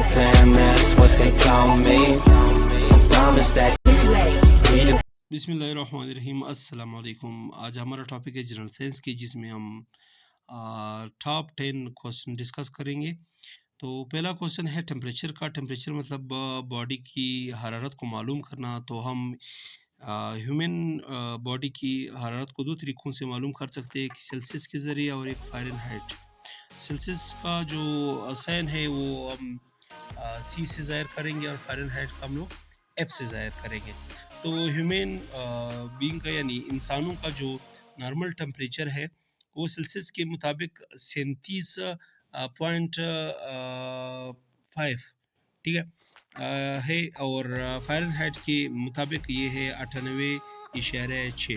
fam, that's what they call me. Promise that we the बिस्मिल्लाहिर्रहमानिर्रहीम अस्सलाम वालेकुम। आज हमारा टॉपिक है जनरल साइंस की, जिसमें हम टॉप 10 क्वेश्चन डिस्कस करेंगे। तो पहला क्वेश्चन है टेम्परेचर का। टेम्परेचर मतलब बॉडी की हरारत को मालूम करना। तो हम ह्यूमन बॉडी की हरारत को दो तरीक़ों से मालूम कर सकते हैं, एक सेल्सियस के ज़रिए और एक फ़ारेनहाइट। सेल्सियस का जो साइन है वो हम सी से ज़ाहिर करेंगे और फ़ारेनहाइट का हम लोग एफ से ज़ाहिर करेंगे। तो ह्यूमन बीइंग का यानी इंसानों का जो नॉर्मल टेम्परेचर है वो सेल्सियस के मुताबिक 37.5 ठीक है और फ़ारेनहाइट के मुताबिक ये है 98.6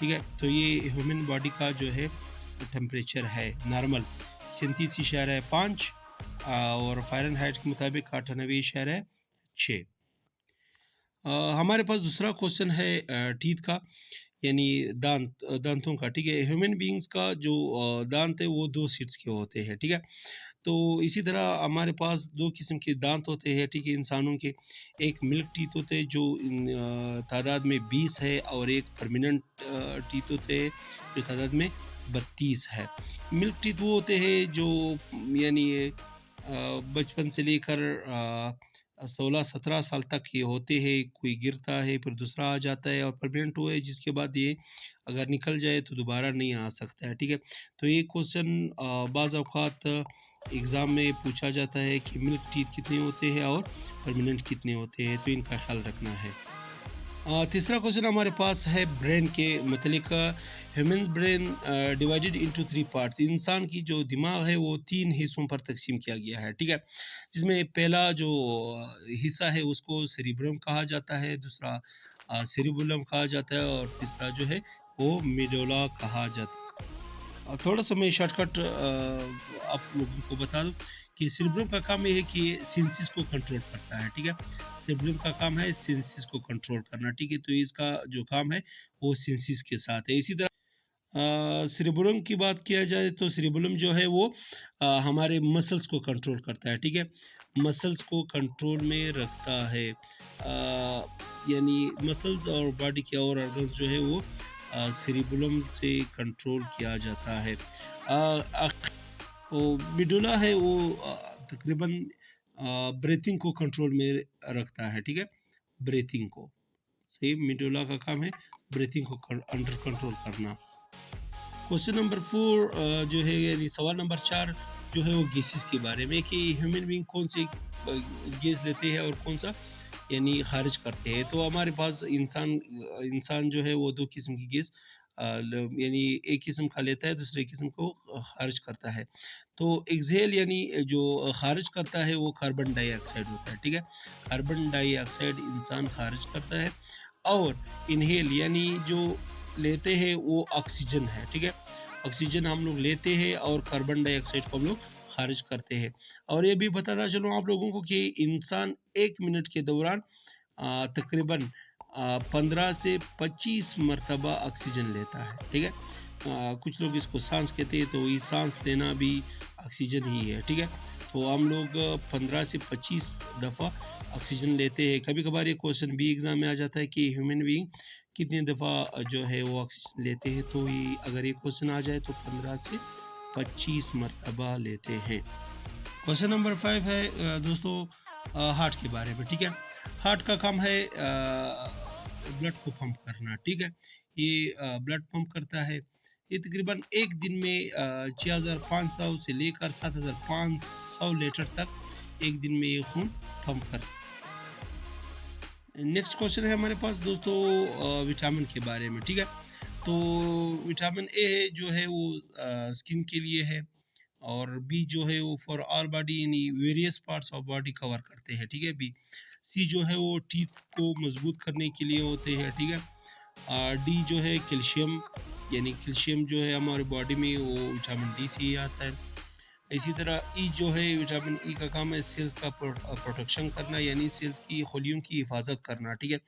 ठीक है। तो ये ह्यूमन बॉडी का जो है टेम्परेचर है नॉर्मल 37.5 और फ़ारेनहाइट के मुताबिक 98.6। हमारे पास दूसरा क्वेश्चन है टीथ का, यानी दांतों का। ठीक है, ह्यूमन बीइंग्स का जो दांत है वो 2 सीट्स के होते हैं। ठीक है, तो इसी तरह हमारे पास 2 किस्म के दांत होते हैं। ठीक है, इंसानों के एक मिल्क टीथ होते हैं जो तादाद में 20 है, और एक परमानेंट टीथ होते हैं जो तादाद में 32 है। मिल्क टीथ वो होते हैं जो यानी बचपन से लेकर 16-17 साल तक ये होते हैं। कोई गिरता है फिर दूसरा आ जाता है, और परमानेंट वो है जिसके बाद ये अगर निकल जाए तो दोबारा नहीं आ सकता है। ठीक है, तो ये क्वेश्चन बाज़ औक़ात एग्ज़ाम में पूछा जाता है कि मिल्क टीथ कितने होते हैं और परमानेंट कितने होते हैं, तो इनका ख्याल रखना है। तीसरा क्वेश्चन हमारे पास है ब्रेन के मतलब। Human brain divided into 3 parts. इंसान की जो दिमाग है वो 3 हिस्सों पर तकसीम किया गया है। ठीक है, जिसमें पहला जो हिस्सा है उसको सेरिब्रम कहा जाता है, दूसरा सेरिबुलम कहा जाता है, और तीसरा जो है वो मेडुला कहा जाता है। थोड़ा सा मैं शॉर्टकट आप लोगों को बता दूं कि सेरिब्रम का काम ये है कि सेंसेस को कंट्रोल करता है। ठीक है, सेरिब्रम का काम है सेंसेस को कंट्रोल करना। ठीक है, तो इसका जो काम है वो सेंसेस के साथ है। इसी तरह सेरिबुलम की बात किया जाए तो सेरिबुलम जो है वो हमारे मसल्स को कंट्रोल करता है। ठीक है, मसल्स को कंट्रोल में रखता है, यानी मसल्स और बॉडी के और ऑर्गन्स जो है वो सेरिबुलम से कंट्रोल किया जाता है। वो मिडुला है वो तकरीबन ब्रीथिंग को कंट्रोल में रखता है। ठीक है, ब्रीथिंग को सही मिडुला का काम है ब्रीथिंग को अंडर कंट्रोल करना। क्वेश्चन नंबर 4 जो है यानी सवाल नंबर 4 जो है वो गैसेस के बारे में, कि ह्यूमन बीइंग कौन सी गैस लेते हैं और कौन सा यानी खारिज करते हैं। तो हमारे पास इंसान जो है वो 2 किस्म की गैस यानी एक किस्म खा लेता है, दूसरे किस्म को खारिज करता है। तो एक्सहेल यानी जो खारिज करता है वो कार्बन डाइऑक्साइड होता है। ठीक है, कार्बन डाइऑक्साइड इंसान खारिज करता है, और इनहेल यानी जो लेते हैं वो ऑक्सीजन है। ठीक है, ऑक्सीजन हम लोग लेते हैं और कार्बन डाइऑक्साइड को हम लोग खारिज करते हैं। और ये भी बताना चलूँ आप लोगों को कि इंसान 1 मिनट के दौरान तकरीबन 15 से 25 मरतबा ऑक्सीजन लेता है। ठीक है, कुछ लोग इसको सांस कहते हैं, तो ये सांस लेना भी ऑक्सीजन ही है। ठीक है, तो हम लोग 15 से 25 दफ़ा ऑक्सीजन लेते हैं। कभी कभार ये क्वेश्चन भी एग्ज़ाम में आ जाता है कि ह्यूमन बीइंग कितनी दफ़ा जो है वो ऑक्सीजन लेते हैं। तो ये अगर ये क्वेश्चन आ जाए तो 15 से 25 मरतबा लेते हैं। क्वेश्चन नंबर 5 है दोस्तों हार्ट के बारे में। ठीक है, हार्ट का काम है ब्लड को पंप करना। ठीक है, ये ब्लड पंप करता है। ये तकरीबन एक दिन में 6500 से लेकर 7500 लीटर तक एक दिन में ये खून पंप करता है। नेक्स्ट क्वेश्चन है हमारे पास दोस्तों विटामिन के बारे में। ठीक है, तो विटामिन ए है जो है वो स्किन के लिए है, और बी जो है वो फॉर ऑल बॉडी यानी various parts of body cover करते हैं। ठीक है, बी सी जो है वो टीथ को मजबूत करने के लिए होते हैं। ठीक है, डी जो है कैल्शियम, यानी कैल्शियम जो है हमारे बॉडी में वो विटामिन डी से ही आता है। इसी तरह ई जो है विटामिन ई का काम है सेल्स का प्रोटेक्शन करना, यानी सेल्स की खलियों की हिफाजत करना, ठीक है।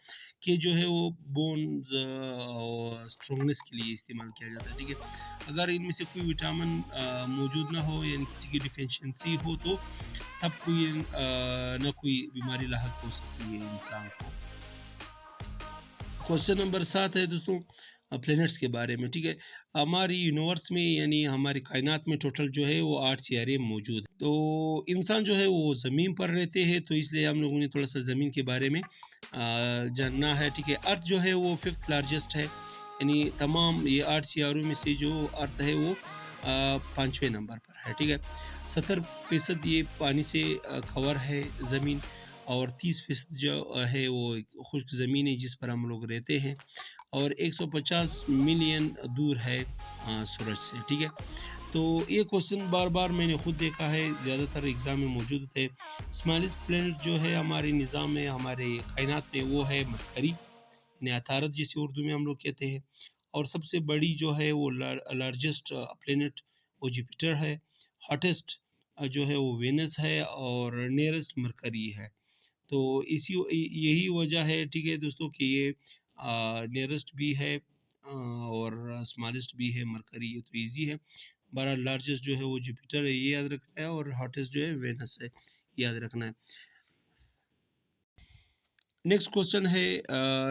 कि जो है वो बोन्स और स्ट्रॉन्गनेस के लिए इस्तेमाल किया जाता है, ठीक है। अगर इनमें से कोई विटामिन मौजूद ना हो, यानी किसी की डिफिशियंसी हो, तो तब कोई ना कोई बीमारी लाहक हो सकती है इंसान को। क्वेश्चन नंबर 7 है दोस्तों प्लैनेट्स के बारे में, ठीक है। हमारी यूनिवर्स में यानी हमारी कायनात में टोटल जो है वो 8 सियारे मौजूद हैं। तो इंसान जो है वो ज़मीन पर रहते हैं, तो इसलिए हम लोगों ने थोड़ा सा ज़मीन के बारे में जानना है, ठीक है। अर्थ जो है वो 5th लार्जेस्ट है, यानी तमाम ये 8 सियारों में से जो अर्थ है वो 5वें नंबर पर है, ठीक है। 70% ये पानी से कवर है ज़मीन, और 30% जो है वो खुश्क ज़मीन है जिस पर हम लोग रहते हैं, और 150 मिलियन दूर है सूरज से, ठीक है। तो ये क्वेश्चन बार-बार मैंने खुद देखा है, ज़्यादातर एग्ज़ाम में मौजूद थे। स्मॉलेस्ट प्लैनेट जो है हमारे निज़ाम में, हमारे कायनात में, वो है मरकरी, यानी अतारद जिसे उर्दू में हम लोग कहते हैं। और सबसे बड़ी जो है वो लार्जेस्ट प्लैनेट वो जुपिटर है। हॉटेस्ट जो है वो वेनस है, और नियरेस्ट मरकरी है। तो यही वजह है, ठीक है दोस्तों, कि ये नियरेस्ट भी है और स्मॉलेस्ट भी है मरकरी, ये तो इजी है। बहरहाल लार्जेस्ट जो है वो जुपिटर है, ये याद रखना है, और हॉटेस्ट जो है वेनस है, याद रखना है। नेक्स्ट क्वेश्चन है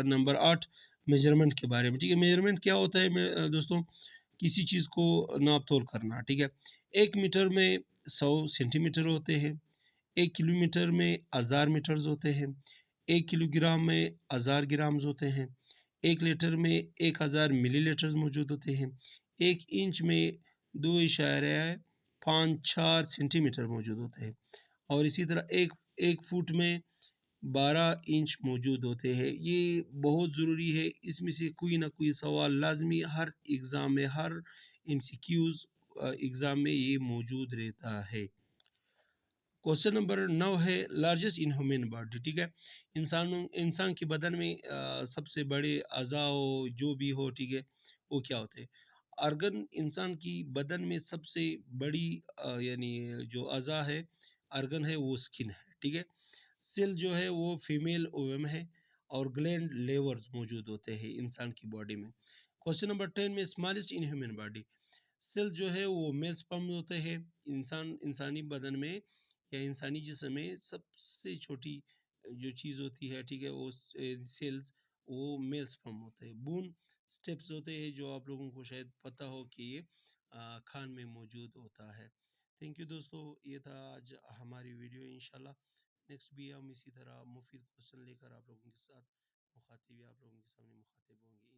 नंबर 8 मेजरमेंट के बारे में, ठीक है। मेजरमेंट क्या होता है दोस्तों, किसी चीज़ को नाप तोल करना, ठीक है। 1 मीटर में 100 सेंटीमीटर होते हैं, 1 किलोमीटर में 1000 मीटर्स होते हैं, 1 किलोग्राम में 1000 ग्राम्स होते हैं, 1 लीटर में 1000 मिलीलीटर्स मौजूद होते हैं, 1 इंच में 2.54 सेंटीमीटर मौजूद होते हैं, और इसी तरह एक एक फुट में 12 इंच मौजूद होते हैं। ये बहुत ज़रूरी है, इसमें से कोई ना कोई सवाल लाज़मी हर एग्ज़ाम में, हर एमसीक्यूज़ एग्ज़ाम में ये मौजूद रहता है। क्वेश्चन नंबर 9 है लार्जेस्ट इन ह्यूमन बॉडी, ठीक है। इंसान के बदन में सबसे बड़े अज़ा जो भी हो, ठीक है, वो क्या होते हैं? अर्गन इंसान की बदन में सबसे बड़ी यानी जो अज़ा है, अर्गन है, वो स्किन है, ठीक है। सेल जो है वो फीमेल ओवम है, और ग्लैंड लेवर्स मौजूद होते हैं इंसान की बॉडी में। क्वेश्चन नंबर 10 में smallest in human body, cell जो है वो मेल स्पर्म होते हैं। इंसानी बदन में या इंसानी जिस्म में सबसे छोटी जो चीज़ होती है, ठीक है, वो सेल्स, वो मेल स्पर्म होते हैं। बून स्टेप्स होते हैं, जो आप लोगों को शायद पता हो कि ये खान में मौजूद होता है। थैंक यू दोस्तों, ये था आज हमारी वीडियो। इंशाल्लाह नेक्स्ट भी हम इसी तरह मुफीद क्वेश्चन लेकर आप लोगों के साथ मुखातिब, या आप लोगों के सामने मुखातिब होंगे।